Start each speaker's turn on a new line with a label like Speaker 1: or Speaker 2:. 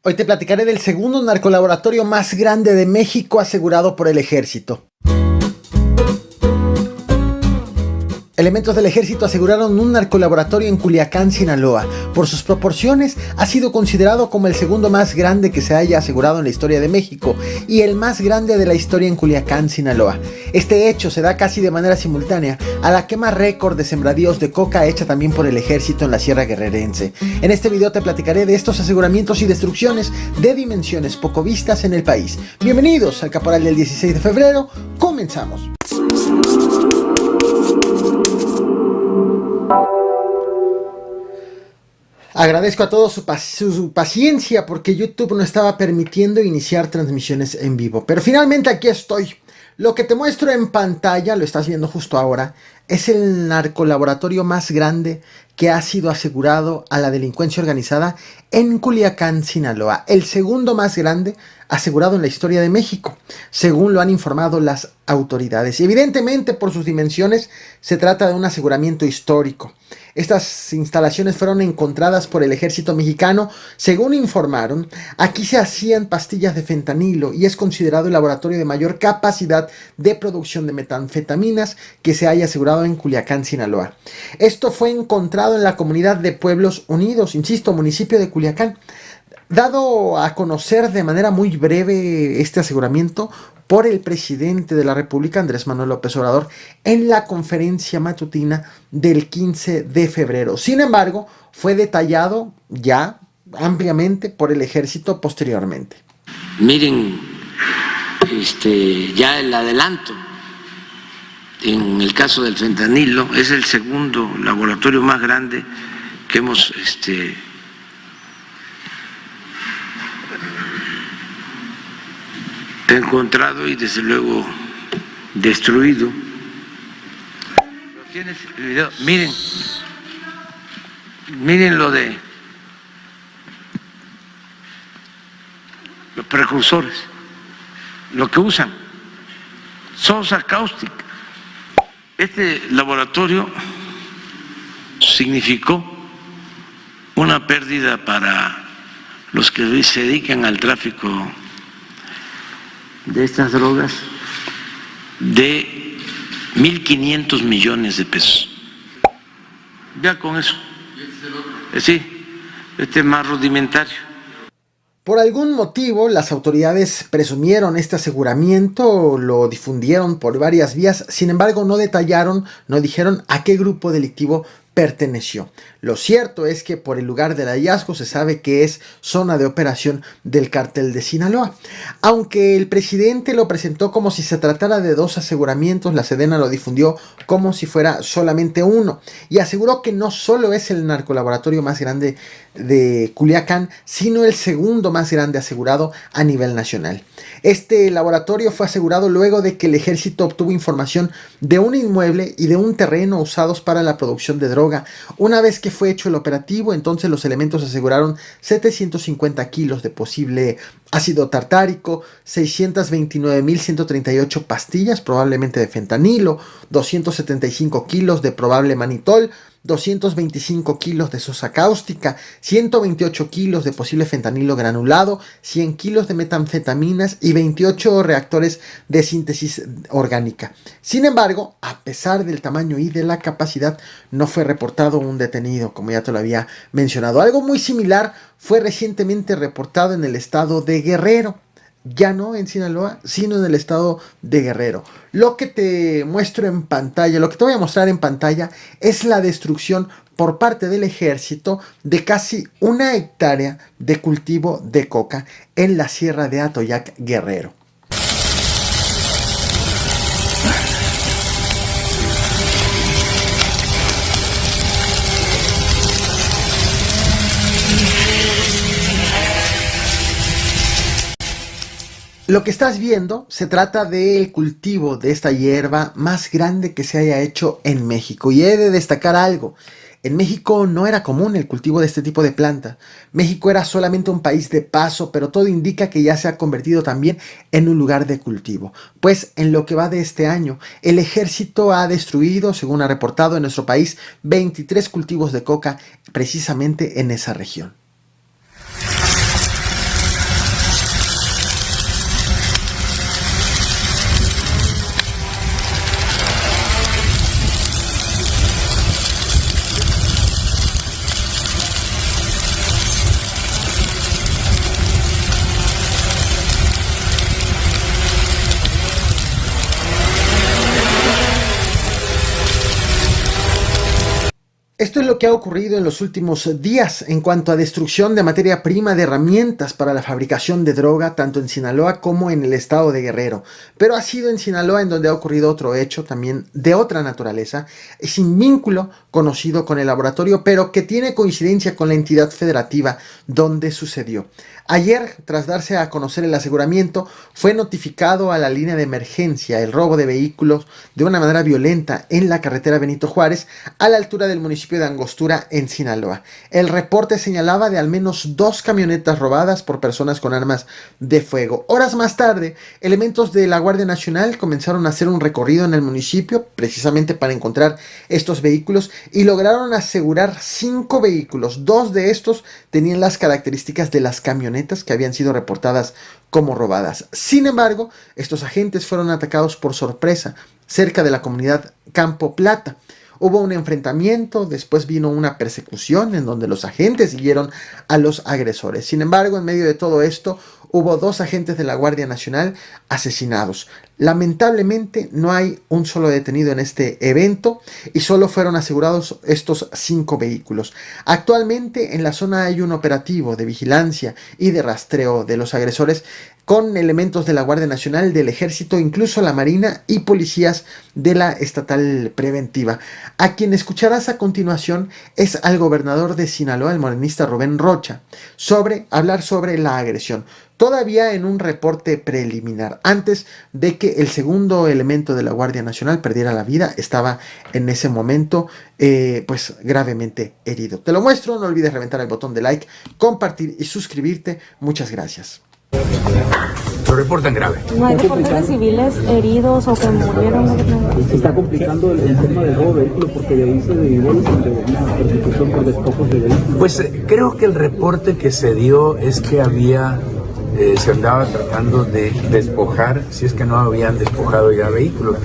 Speaker 1: Hoy te platicaré del segundo narcolaboratorio más grande de México asegurado por el ejército. Elementos del ejército aseguraron un narcolaboratorio en Culiacán, Sinaloa. Por sus proporciones, ha sido considerado como el segundo más grande que se haya asegurado en la historia de México y el más grande de la historia en Culiacán, Sinaloa. Este hecho se da casi de manera simultánea a la quema récord de sembradíos de coca hecha también por el ejército en la Sierra Guerrerense. En este video te platicaré de estos aseguramientos y destrucciones de dimensiones poco vistas en el país. Bienvenidos al Caporal del 16 de febrero, comenzamos. Agradezco a todos su paciencia porque YouTube no estaba permitiendo iniciar transmisiones en vivo. Pero finalmente aquí estoy. Lo que te muestro en pantalla, lo estás viendo justo ahora, es el narcolaboratorio más grande que ha sido asegurado a la delincuencia organizada en Culiacán, Sinaloa. El segundo más grande asegurado en la historia de México, según lo han informado las autoridades. Y evidentemente, por sus dimensiones, se trata de un aseguramiento histórico. Estas instalaciones fueron encontradas por el ejército mexicano. Según informaron, aquí se hacían pastillas de fentanilo y es considerado el laboratorio de mayor capacidad de producción de metanfetaminas que se haya asegurado en Culiacán, Sinaloa. Esto fue encontrado en la comunidad de Pueblos Unidos, insisto, municipio de Culiacán. Dado a conocer de manera muy breve este aseguramiento por el presidente de la República, Andrés Manuel López Obrador, en la conferencia matutina del 15 de febrero. Sin embargo, fue detallado ya ampliamente por el ejército posteriormente.
Speaker 2: Miren, ya el adelanto en el caso del fentanilo es el segundo laboratorio más grande que hemos encontrado y desde luego destruido. ¿Tienes el video? Miren lo de los precursores, lo que usan, sosa cáustica. Este laboratorio significó una pérdida para los que se dedican al tráfico de estas drogas de 1.500 millones de pesos. Ya con eso. Sí, este es más rudimentario.
Speaker 1: Por algún motivo, las autoridades presumieron este aseguramiento, lo difundieron por varias vías, sin embargo no detallaron, no dijeron a qué grupo delictivo perteneció. Lo cierto es que por el lugar del hallazgo se sabe que es zona de operación del cártel de Sinaloa. Aunque el presidente lo presentó como si se tratara de dos aseguramientos, la Sedena lo difundió como si fuera solamente uno y aseguró que no solo es el narcolaboratorio más grande de Culiacán, sino el segundo más grande asegurado a nivel nacional. Este laboratorio fue asegurado luego de que el ejército obtuvo información de un inmueble y de un terreno usados para la producción de droga. Una vez que fue hecho el operativo, entonces los elementos aseguraron 750 kilos de posible ácido tartárico, 629.138 pastillas, probablemente de fentanilo, 275 kilos de probable manitol, 225 kilos de sosa cáustica, 128 kilos de posible fentanilo granulado, 100 kilos de metanfetaminas y 28 reactores de síntesis orgánica. Sin embargo, a pesar del tamaño y de la capacidad, no fue reportado un detenido, como ya te lo había mencionado. Algo muy similar fue recientemente reportado en el estado de Guerrero. Ya no en Sinaloa, sino en el estado de Guerrero. Lo que te muestro en pantalla, lo que te voy a mostrar en pantalla es la destrucción por parte del ejército de casi 1 hectárea de cultivo de coca en la Sierra de Atoyac, Guerrero. Lo que estás viendo se trata del cultivo de esta hierba más grande que se haya hecho en México. Y he de destacar algo. En México no era común el cultivo de este tipo de planta. México era solamente un país de paso, pero todo indica que ya se ha convertido también en un lugar de cultivo. Pues en lo que va de este año, el ejército ha destruido, según ha reportado en nuestro país, 23 cultivos de coca precisamente en esa región. Esto es lo que ha ocurrido en los últimos días en cuanto a destrucción de materia prima de herramientas para la fabricación de droga, tanto en Sinaloa como en el estado de Guerrero. Pero ha sido en Sinaloa en donde ha ocurrido otro hecho también de otra naturaleza, sin vínculo conocido con el laboratorio, pero que tiene coincidencia con la entidad federativa donde sucedió. Ayer, tras darse a conocer el aseguramiento, fue notificado a la línea de emergencia el robo de vehículos de una manera violenta en la carretera Benito Juárez, a la altura del municipio de Angostura, en Sinaloa. El reporte señalaba de al menos 2 camionetas robadas por personas con armas de fuego. Horas más tarde, elementos de la Guardia Nacional comenzaron a hacer un recorrido en el municipio, precisamente para encontrar estos vehículos, y lograron asegurar 5 vehículos. 2 de estos tenían las características de las camionetas que habían sido reportadas como robadas. Sin embargo, estos agentes fueron atacados por sorpresa cerca de la comunidad Campo Plata. Hubo un enfrentamiento, después vino una persecución en donde los agentes siguieron a los agresores. Sin embargo, en medio de todo esto, hubo 2 agentes de la Guardia Nacional asesinados. Lamentablemente no hay un solo detenido en este evento y solo fueron asegurados estos 5 vehículos. Actualmente en la zona hay un operativo de vigilancia y de rastreo de los agresores con elementos de la Guardia Nacional, del Ejército, incluso la Marina y policías de la Estatal Preventiva. A quien escucharás a continuación es al gobernador de Sinaloa, el morenista Rubén Rocha, hablar sobre la agresión. Todavía en un reporte preliminar, antes de que el segundo elemento de la Guardia Nacional perdiera la vida, estaba en ese momento pues gravemente herido. Te lo muestro, no olvides reventar el botón de like, compartir y suscribirte. Muchas gracias.
Speaker 3: Lo reportan grave.
Speaker 4: ¿No hay reportes de civiles heridos o que murieron?
Speaker 5: Se está complicando el tema del robo de vehículos porque de ahí se derivó una persecución por despojos de vehículos.
Speaker 3: Pues creo que el reporte que se dio es que se andaba tratando de despojar, si es que no habían despojado ya vehículos.